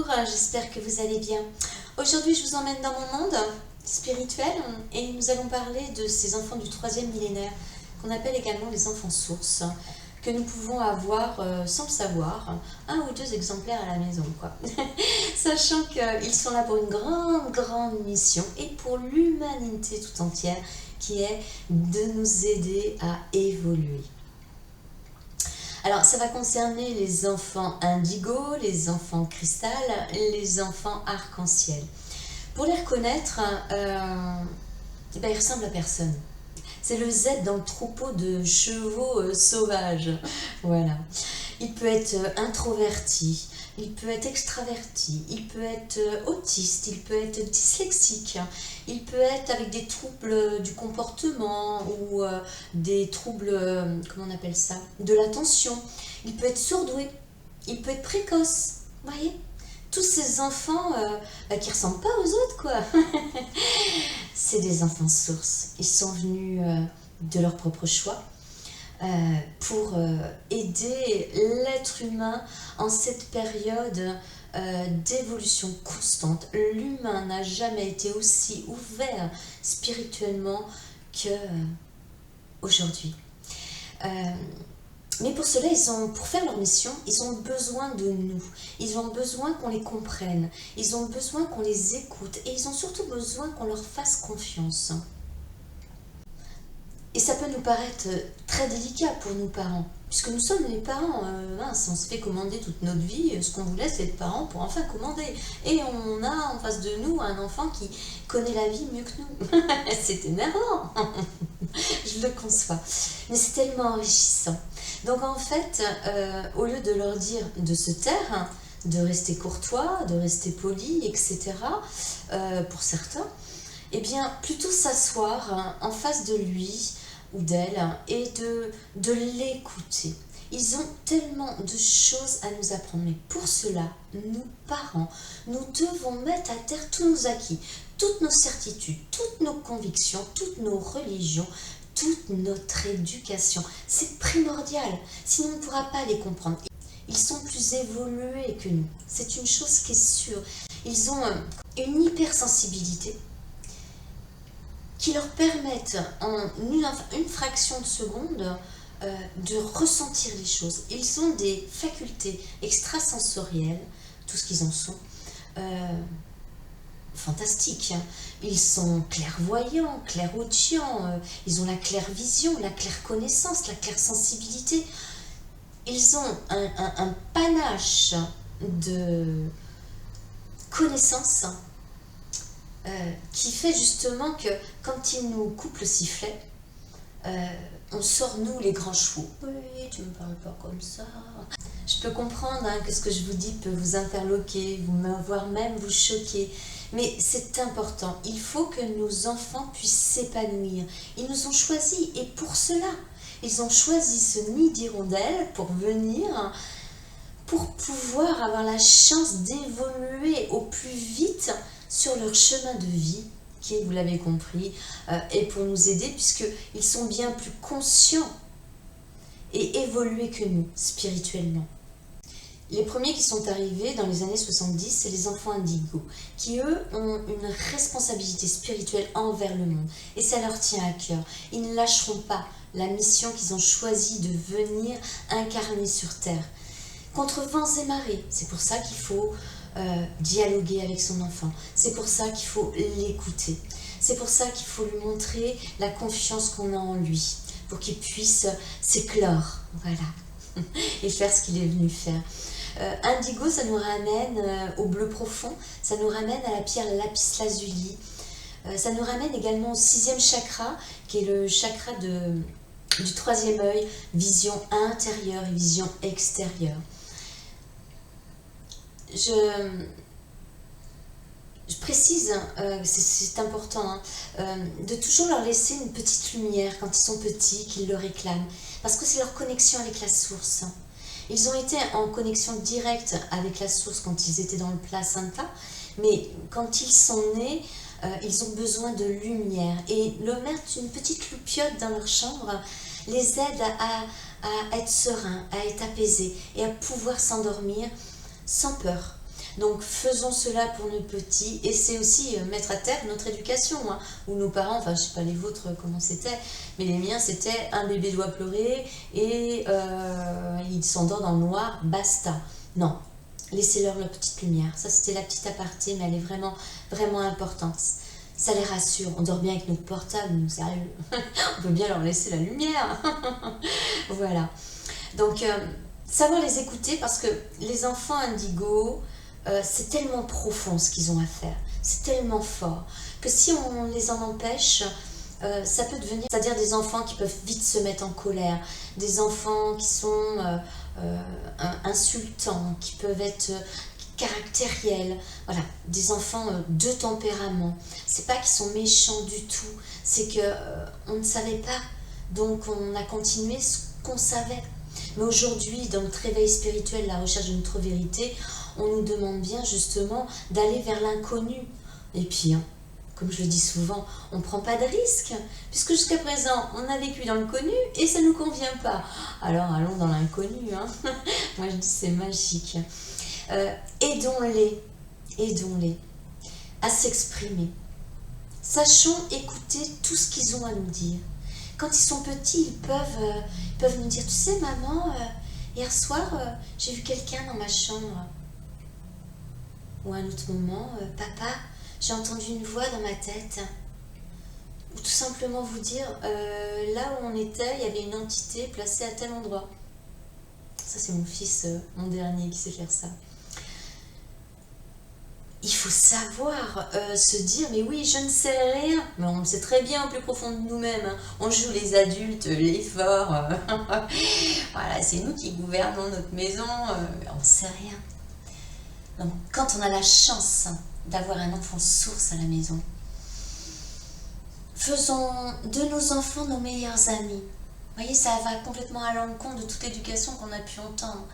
Bonjour, j'espère que vous allez bien. Aujourd'hui, je vous emmène dans mon monde spirituel et nous allons parler de ces enfants du 3e millénaire qu'on appelle également les enfants sources, que nous pouvons avoir sans le savoir, 1 ou 2 exemplaires à la maison, quoi. Sachant qu'ils sont là pour une grande mission et pour l'humanité tout entière, qui est de nous aider à évoluer. Alors, ça va concerner les enfants indigo, les enfants cristal, les enfants arc-en-ciel. Pour les reconnaître, ils ressemblent à personne. C'est le Z dans le troupeau de chevaux sauvages. Voilà. Il peut être introverti, il peut être extraverti, il peut être autiste, il peut être dyslexique, il peut être avec des troubles du comportement ou des troubles, comment on appelle ça, de l'attention. Il peut être surdoué, il peut être précoce, vous voyez ? Tous ces enfants qui ne ressemblent pas aux autres, quoi. C'est des enfants sources. Ils sont venus de leur propre choix pour aider l'être humain en cette période d'évolution constante. L'humain n'a jamais été aussi ouvert spirituellement qu'aujourd'hui. Mais pour cela, pour faire leur mission, ils ont besoin de nous. Ils ont besoin qu'on les comprenne. Ils ont besoin qu'on les écoute. Et ils ont surtout besoin qu'on leur fasse confiance. Et ça peut nous paraître très délicat pour nous parents, puisque nous sommes les parents. On se fait commander toute notre vie. Ce qu'on voulait, c'est être parents pour enfin commander. Et on a en face de nous un enfant qui connaît la vie mieux que nous. C'est énervant. Je le conçois. Mais c'est tellement enrichissant. Donc en fait, au lieu de leur dire de se taire, de rester courtois, de rester poli, etc., pour certains, eh bien, plutôt s'asseoir en face de lui ou d'elle et de l'écouter. Ils ont tellement de choses à nous apprendre. Mais pour cela, nous, parents, nous devons mettre à terre tous nos acquis, toutes nos certitudes, toutes nos convictions, toutes nos religions, toute notre éducation. C'est primordial, sinon on ne pourra pas les comprendre. Ils sont plus évolués que nous, c'est une chose qui est sûre. Ils ont une hypersensibilité qui leur permettent en une fraction de seconde de ressentir les choses. Ils ont des facultés extrasensorielles, tout ce qu'ils en sont, fantastiques. Ils sont clairvoyants, clairaudients, ils ont la clairvision, la clairconnaissance, la clairsensibilité. Ils ont un panache de connaissances qui fait justement que quand ils nous coupent le sifflet, on sort nous les grands chevaux. Oui, tu me parles pas comme ça. Je peux comprendre que ce que je vous dis peut vous interloquer, voire même vous choquer. Mais c'est important. Il faut que nos enfants puissent s'épanouir. Ils nous ont choisis et pour cela, ils ont choisi ce nid d'hirondelles pour venir, pour pouvoir avoir la chance d'évoluer au plus vite sur leur chemin de vie, qui, vous l'avez compris, est pour nous aider puisqu'ils sont bien plus conscients et évolués que nous, spirituellement. Les premiers qui sont arrivés dans les années 70, c'est les enfants indigos, qui eux ont une responsabilité spirituelle envers le monde. Et ça leur tient à cœur. Ils ne lâcheront pas la mission qu'ils ont choisi de venir incarner sur Terre. Contre vents et marées, c'est pour ça qu'il faut dialoguer avec son enfant. C'est pour ça qu'il faut l'écouter. C'est pour ça qu'il faut lui montrer la confiance qu'on a en lui, pour qu'il puisse s'éclore, voilà, et faire ce qu'il est venu faire. Indigo, ça nous ramène au bleu profond, ça nous ramène à la pierre lapis-lazuli, ça nous ramène également au 6e chakra, qui est le chakra du 3e œil, vision intérieure et vision extérieure. Je précise, c'est important, de toujours leur laisser une petite lumière quand ils sont petits, qu'ils le réclament, parce que c'est leur connexion avec la source. Ils ont été en connexion directe avec la source quand ils étaient dans le placenta, mais quand ils sont nés, ils ont besoin de lumière. Et leur mettre une petite loupiote dans leur chambre les aide à être sereins, à être apaisés et à pouvoir s'endormir sans peur. Donc faisons cela pour nos petits, et c'est aussi mettre à terre notre éducation, hein, où nos parents, enfin je sais pas les vôtres comment c'était, mais les miens c'était un bébé doit pleurer et il s'endort dans le noir, basta. Non, laissez-leur la petite lumière. Ça c'était la petite aparté, mais elle est vraiment, vraiment importante. Ça les rassure, on dort bien avec notre portable, nous, sérieux. On peut bien leur laisser la lumière. Voilà. Donc, savoir les écouter, parce que les enfants indigos, c'est tellement profond ce qu'ils ont à faire. C'est tellement fort que si on les en empêche, ça peut devenir, c'est-à-dire des enfants qui peuvent vite se mettre en colère, des enfants qui sont insultants, qui peuvent être caractériels, voilà, des enfants de tempérament. C'est pas qu'ils sont méchants du tout, c'est que on ne savait pas, donc on a continué ce qu'on savait. Mais aujourd'hui, dans notre réveil spirituel, la recherche de notre vérité, on nous demande bien justement d'aller vers l'inconnu. Et puis, hein, comme je le dis souvent, on ne prend pas de risque, puisque jusqu'à présent, on a vécu dans le connu et ça ne nous convient pas. Alors allons dans l'inconnu, hein. Moi je dis c'est magique. Aidons-les à s'exprimer. Sachons écouter tout ce qu'ils ont à nous dire. Quand ils sont petits, ils peuvent nous dire, tu sais maman, hier soir, j'ai vu quelqu'un dans ma chambre. Ou à un autre moment, papa, j'ai entendu une voix dans ma tête. Ou tout simplement vous dire, là où on était, il y avait une entité placée à tel endroit. Ça c'est mon fils, mon dernier, qui sait faire ça. Il faut savoir se dire, mais oui, je ne sais rien, mais on le sait très bien au plus profond de nous-mêmes. Hein. On joue les adultes, les forts. Voilà, c'est nous qui gouvernons notre maison, on ne sait rien. Donc, quand on a la chance d'avoir un enfant source à la maison, faisons de nos enfants nos meilleurs amis. Vous voyez, ça va complètement à l'encontre de toute l'éducation qu'on a pu entendre.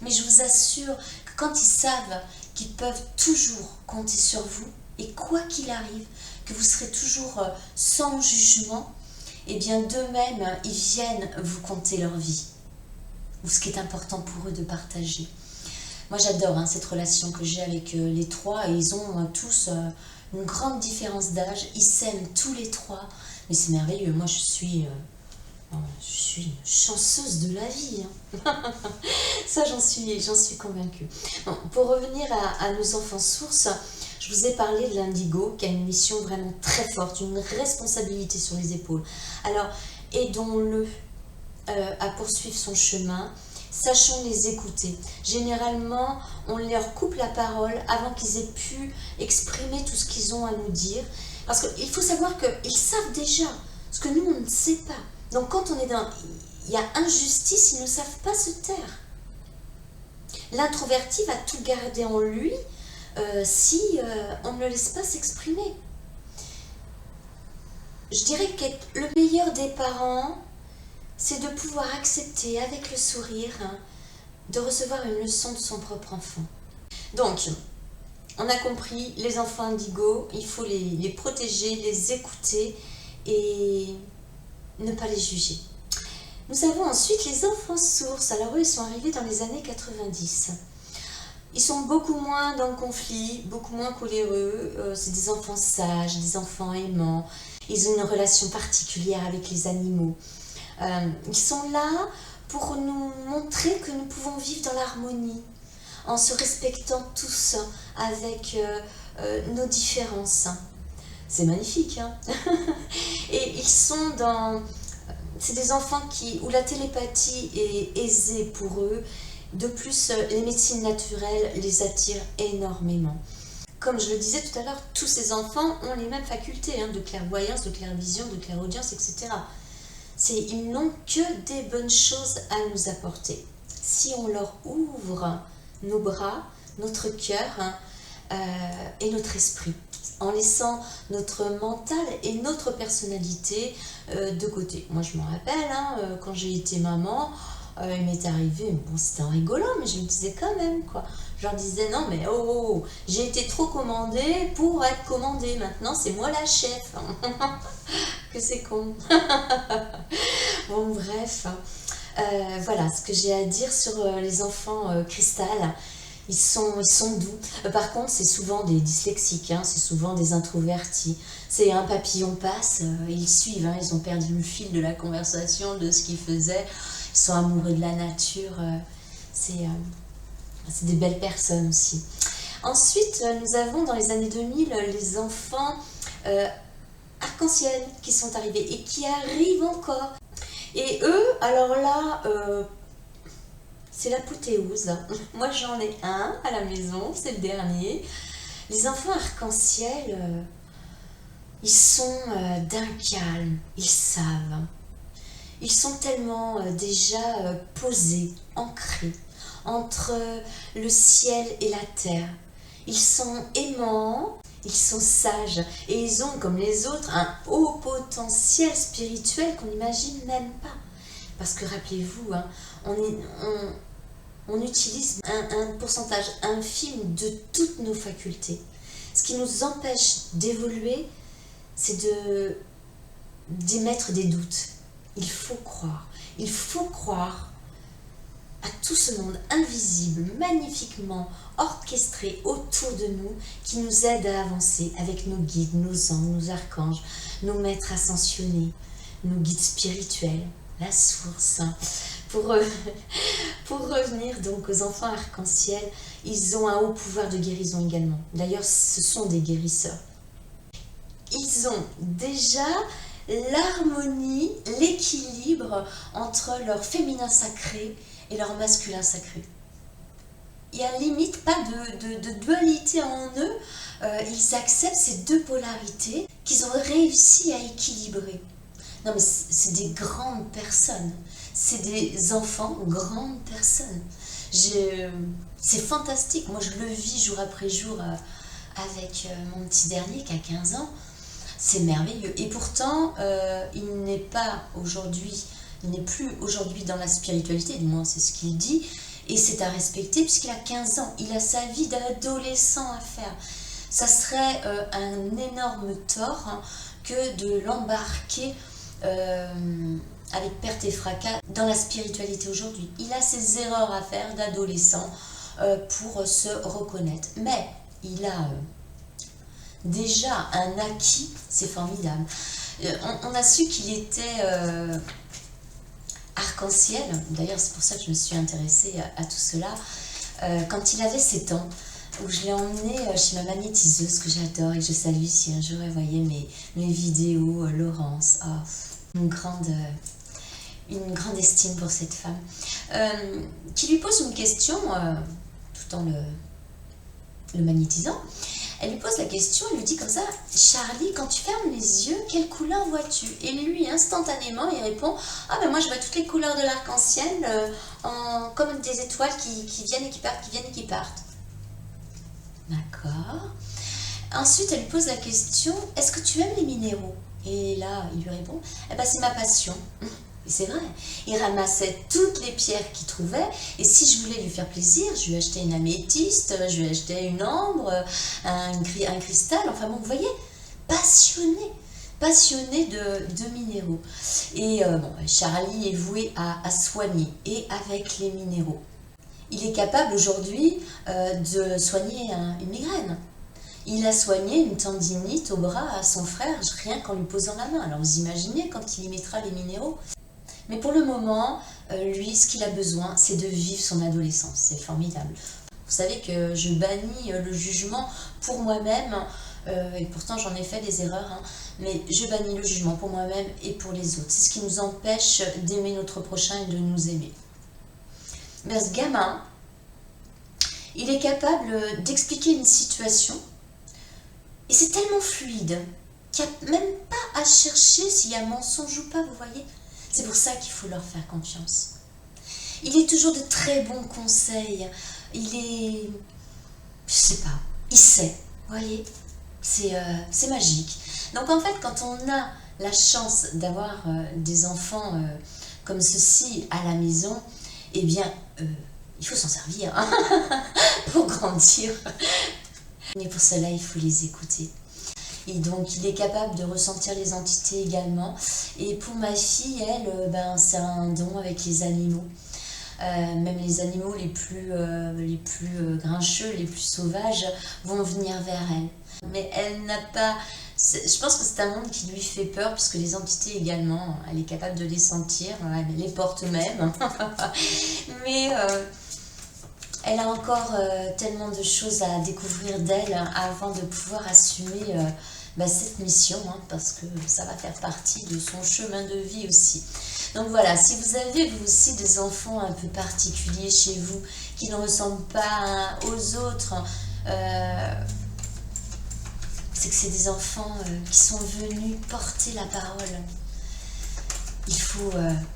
Mais je vous assure que quand ils savent qu'ils peuvent toujours compter sur vous, et quoi qu'il arrive, que vous serez toujours sans jugement, et bien d'eux-mêmes, ils viennent vous conter leur vie, ou ce qui est important pour eux de partager. Moi j'adore cette relation que j'ai avec les trois, et ils ont tous une grande différence d'âge, ils s'aiment tous les trois, mais c'est merveilleux. Moi je suis une chanceuse de la vie. Hein. Ça, j'en suis convaincue. Bon, pour revenir à nos enfants sources, je vous ai parlé de l'indigo, qui a une mission vraiment très forte, une responsabilité sur les épaules. Alors, aidons-le à poursuivre son chemin. Sachons les écouter. Généralement, on leur coupe la parole avant qu'ils aient pu exprimer tout ce qu'ils ont à nous dire. Parce qu'il faut savoir qu'ils savent déjà ce que nous, on ne sait pas. Donc quand on est dans... il y a injustice, ils ne savent pas se taire. L'introverti va tout garder en lui si on ne le laisse pas s'exprimer. Je dirais que le meilleur des parents, c'est de pouvoir accepter avec le sourire de recevoir une leçon de son propre enfant. Donc, on a compris, les enfants indigos, il faut les protéger, les écouter et ne pas les juger. Nous avons ensuite les enfants sources. Alors eux, ils sont arrivés dans les années 90. Ils sont beaucoup moins dans le conflit, beaucoup moins coléreux. C'est des enfants sages, des enfants aimants. Ils ont une relation particulière avec les animaux. Ils sont là pour nous montrer que nous pouvons vivre dans l'harmonie, en se respectant tous avec nos différences. C'est magnifique, hein. Et ils sont dans... C'est des enfants où la télépathie est aisée pour eux. De plus, les médecines naturelles les attirent énormément. Comme je le disais tout à l'heure, tous ces enfants ont les mêmes facultés de clairvoyance, de clairvision, de clairaudience, etc. Ils n'ont que des bonnes choses à nous apporter. Si on leur ouvre nos bras, notre cœur et notre esprit, en laissant notre mental et notre personnalité de côté. Moi, je me rappelle, quand j'ai été maman, il m'est arrivé, bon, c'était en rigolant, mais je me disais quand même, quoi. Je leur disais, non, mais oh, j'ai été trop commandée pour être commandée. Maintenant, c'est moi la chef. Que c'est con. Bon, bref. Voilà ce que j'ai à dire sur les enfants cristal. ils sont doux. Par contre, c'est souvent des dyslexiques, hein, c'est souvent des introvertis. C'est un papillon passe, ils suivent, hein, ils ont perdu le fil de la conversation, de ce qu'ils faisaient. Ils sont amoureux de la nature. C'est des belles personnes aussi. Ensuite, nous avons dans les années 2000 les enfants arc-en-ciel qui sont arrivés et qui arrivent encore. Et eux, alors là, c'est l'apothéose. Moi, j'en ai un à la maison, c'est le dernier. Les enfants arc-en-ciel, ils sont d'un calme, ils savent. Ils sont tellement déjà posés, ancrés entre le ciel et la terre. Ils sont aimants, ils sont sages et ils ont, comme les autres, un haut potentiel spirituel qu'on n'imagine même pas. Parce que rappelez-vous, hein, on utilise un pourcentage infime de toutes nos facultés. Ce qui nous empêche d'évoluer, c'est d'émettre des doutes. Il faut croire à tout ce monde invisible, magnifiquement orchestré autour de nous, qui nous aide à avancer avec nos guides, nos anges, nos archanges, nos maîtres ascensionnés, nos guides spirituels, la source. Pour revenir donc aux enfants arc-en-ciel, ils ont un haut pouvoir de guérison également. D'ailleurs, ce sont des guérisseurs. Ils ont déjà l'harmonie, l'équilibre entre leur féminin sacré et leur masculin sacré. Il n'y a limite pas de dualité en eux. Ils acceptent ces deux polarités qu'ils ont réussi à équilibrer. Non mais c'est des grandes personnes. C'est des enfants, grandes personnes. C'est fantastique. Moi, je le vis jour après jour avec mon petit dernier qui a 15 ans. C'est merveilleux. Et pourtant, il n'est plus aujourd'hui dans la spiritualité, du moins c'est ce qu'il dit. Et c'est à respecter puisqu'il a 15 ans. Il a sa vie d'adolescent à faire. Ça serait un énorme tort, hein, que de l'embarquer avec perte et fracas dans la spiritualité aujourd'hui. Il a ses erreurs à faire d'adolescent pour se reconnaître. Mais il a déjà un acquis, c'est formidable. On a su qu'il était arc-en-ciel. D'ailleurs, c'est pour ça que je me suis intéressée à tout cela. Quand il avait 7 ans, où je l'ai emmené chez ma magnétiseuse que j'adore et que je salue si un jour elle voyait mes vidéos, Laurence. Oh, une grande estime pour cette femme. Qui lui pose une question, tout en le magnétisant. Elle lui pose la question, elle lui dit comme ça: Charlie, quand tu fermes les yeux, quelle couleur vois-tu? Et lui, instantanément, il répond: ah ben moi je vois toutes les couleurs de l'arc-en-ciel, comme des étoiles qui viennent et qui partent, qui viennent et qui partent. D'accord. Ensuite, elle lui pose la question: est-ce que tu aimes les minéraux? Et là, il lui répond: eh ben c'est ma passion. Et c'est vrai, il ramassait toutes les pierres qu'il trouvait, et si je voulais lui faire plaisir, je lui achetais une améthyste, je lui achetais une ambre, un cristal, enfin bon, vous voyez, passionné de minéraux. Et Charlie est voué à soigner, et avec les minéraux. Il est capable aujourd'hui de soigner une migraine. Il a soigné une tendinite au bras à son frère, rien qu'en lui posant la main. Alors vous imaginez quand il y mettra les minéraux. Mais pour le moment, lui, ce qu'il a besoin, c'est de vivre son adolescence. C'est formidable. Vous savez que je bannis le jugement pour moi-même, et pourtant j'en ai fait des erreurs, hein, mais je bannis le jugement pour moi-même et pour les autres. C'est ce qui nous empêche d'aimer notre prochain et de nous aimer. Mais ce gamin, il est capable d'expliquer une situation, et c'est tellement fluide qu'il n'y a même pas à chercher s'il y a mensonge ou pas, vous voyez. C'est pour ça qu'il faut leur faire confiance. Il est toujours de très bons conseils. Il est... je sais pas. Il sait. Vous voyez, c'est magique. Donc en fait, quand on a la chance d'avoir des enfants comme ceci à la maison, eh bien, il faut s'en servir, hein, pour grandir. Mais pour cela, il faut les écouter. Et donc, il est capable de ressentir les entités également. Et pour ma fille, elle, c'est un don avec les animaux. Même les animaux les plus grincheux, les plus sauvages vont venir vers elle. Mais elle n'a pas... Je pense que c'est un monde qui lui fait peur, puisque les entités également, elle est capable de les sentir, elle les porte même. Mais elle a encore tellement de choses à découvrir d'elle avant de pouvoir assumer cette mission, parce que ça va faire partie de son chemin de vie aussi. Donc voilà, si vous avez vous aussi des enfants un peu particuliers chez vous, qui ne ressemblent pas aux autres, c'est que c'est des enfants qui sont venus porter la parole. Il faut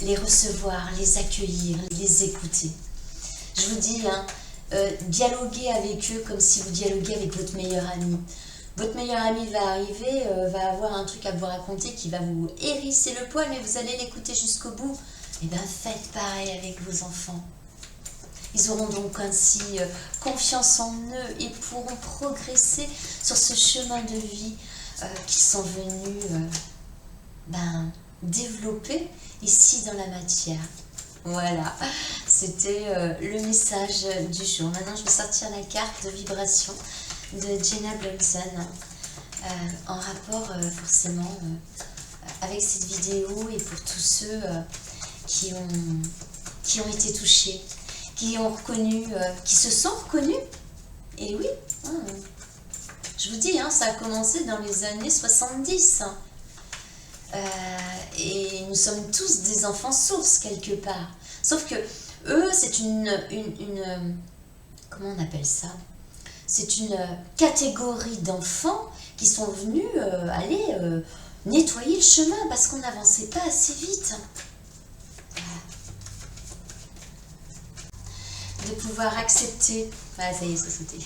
les recevoir, les accueillir, les écouter. Je vous dis, dialoguez avec eux comme si vous dialoguiez avec votre meilleur ami. Votre meilleur ami va arriver, va avoir un truc à vous raconter qui va vous hérisser le poil, mais vous allez l'écouter jusqu'au bout. Et bien faites pareil avec vos enfants. Ils auront donc ainsi confiance en eux et pourront progresser sur ce chemin de vie qu'ils sont venus développer ici dans la matière. Voilà, c'était le message du jour. Maintenant, je vais sortir la carte de vibration de Jenna Blumson en rapport forcément avec cette vidéo et pour tous ceux qui ont été touchés, qui ont reconnu, qui se sont reconnus. Et oui, je vous dis, ça a commencé dans les années 70. Et nous sommes tous des enfants sources quelque part. Sauf que eux, c'est une comment on appelle ça? C'est une catégorie d'enfants qui sont venus aller nettoyer le chemin parce qu'on n'avançait pas assez vite. De pouvoir accepter, ça y est, c'est sauté.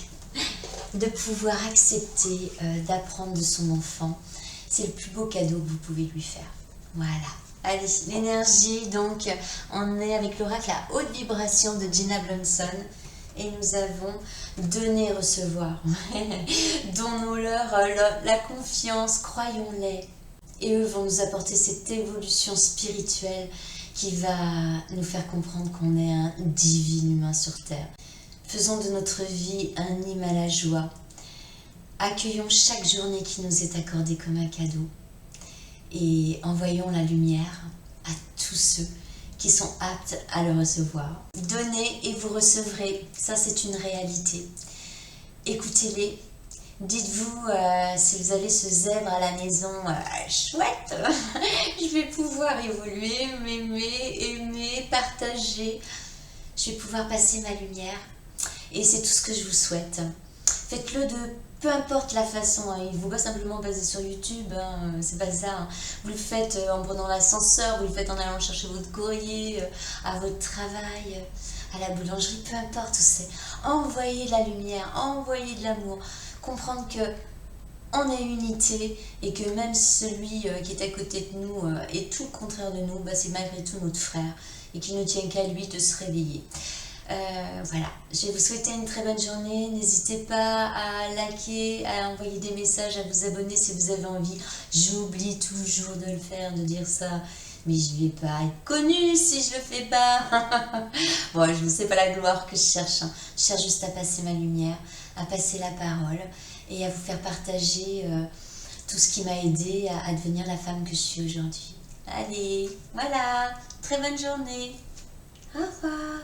De pouvoir accepter d'apprendre de son enfant, c'est le plus beau cadeau que vous pouvez lui faire. Voilà. Allez, l'énergie, donc, on est avec l'oracle à haute vibration de Jenna Blumson. Et nous avons donner, recevoir. Donnons-leur la confiance, croyons-les. Et eux vont nous apporter cette évolution spirituelle qui va nous faire comprendre qu'on est un divin humain sur Terre. Faisons de notre vie un hymne à la joie. Accueillons chaque journée qui nous est accordée comme un cadeau. Et envoyons la lumière à tous ceux qui sont aptes à le recevoir. Donnez et vous recevrez, ça c'est une réalité. Écoutez-les, dites-vous si vous avez ce zèbre à la maison, chouette, je vais pouvoir évoluer, m'aimer, aimer, partager, je vais pouvoir passer ma lumière et c'est tout ce que je vous souhaite. Faites-le de peu importe la façon, il ne faut pas simplement baser sur YouTube, c'est pas ça. Vous le faites en prenant l'ascenseur, vous le faites en allant chercher votre courrier, à votre travail, à la boulangerie, peu importe où c'est. Envoyez de la lumière, envoyez de l'amour, comprendre que on est unité et que même celui qui est à côté de nous est tout le contraire de nous, c'est malgré tout notre frère et qu'il ne tient qu'à lui de se réveiller. Voilà, je vais vous souhaiter une très bonne journée. N'hésitez pas à liker, à envoyer des messages, à vous abonner si vous avez envie. J'oublie toujours de le faire, de dire ça, mais je vais pas être connue si je le fais pas. Bon, je ne sais pas la gloire que je cherche. Je cherche juste à passer ma lumière, à passer la parole et à vous faire partager tout ce qui m'a aidé à devenir la femme que je suis aujourd'hui. Allez, voilà, très bonne journée. Au revoir.